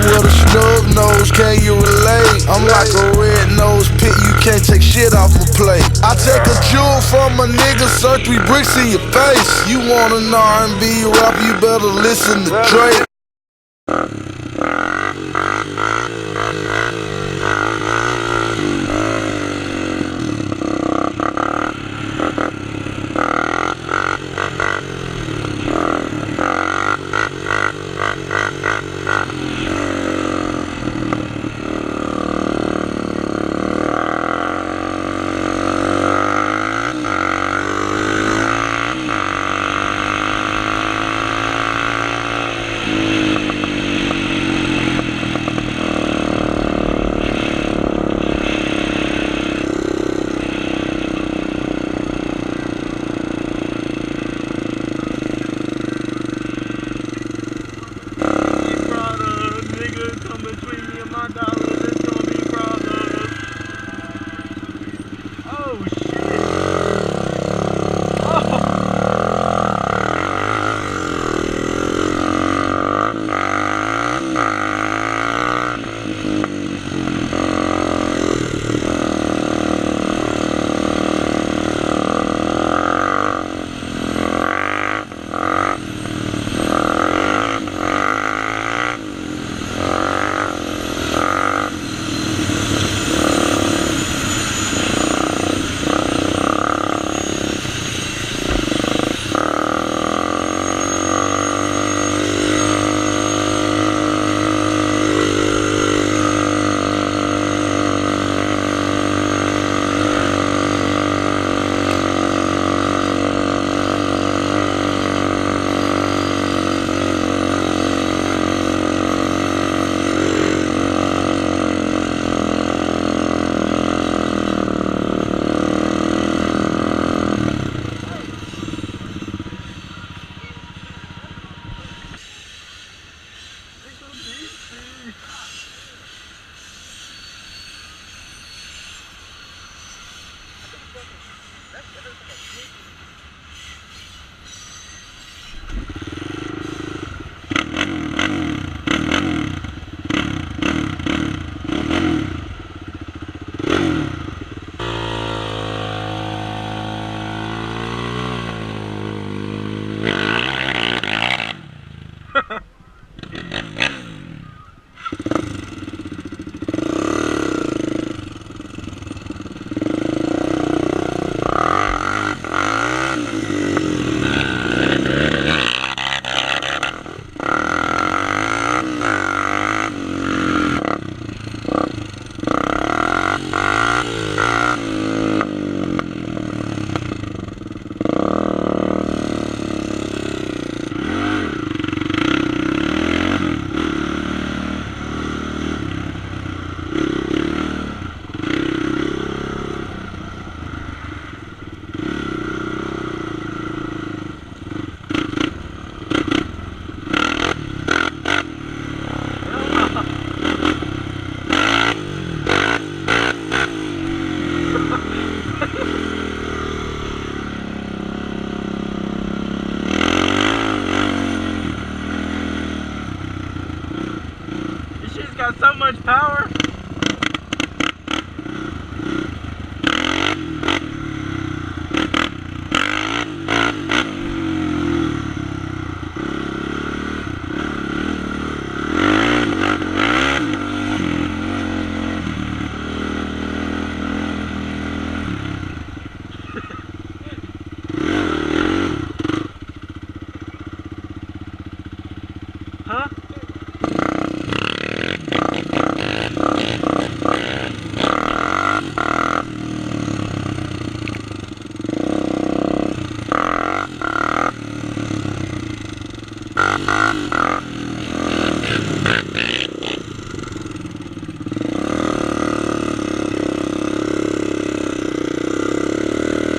with a snub nose, can you relate? I'm like a red-nosed pit, you can't take shit off my plate. I take a jewel from a nigga, search 3 bricks in your face. You want an R&B rap, you better listen to Drake. Got so much power. Huh? Thank you.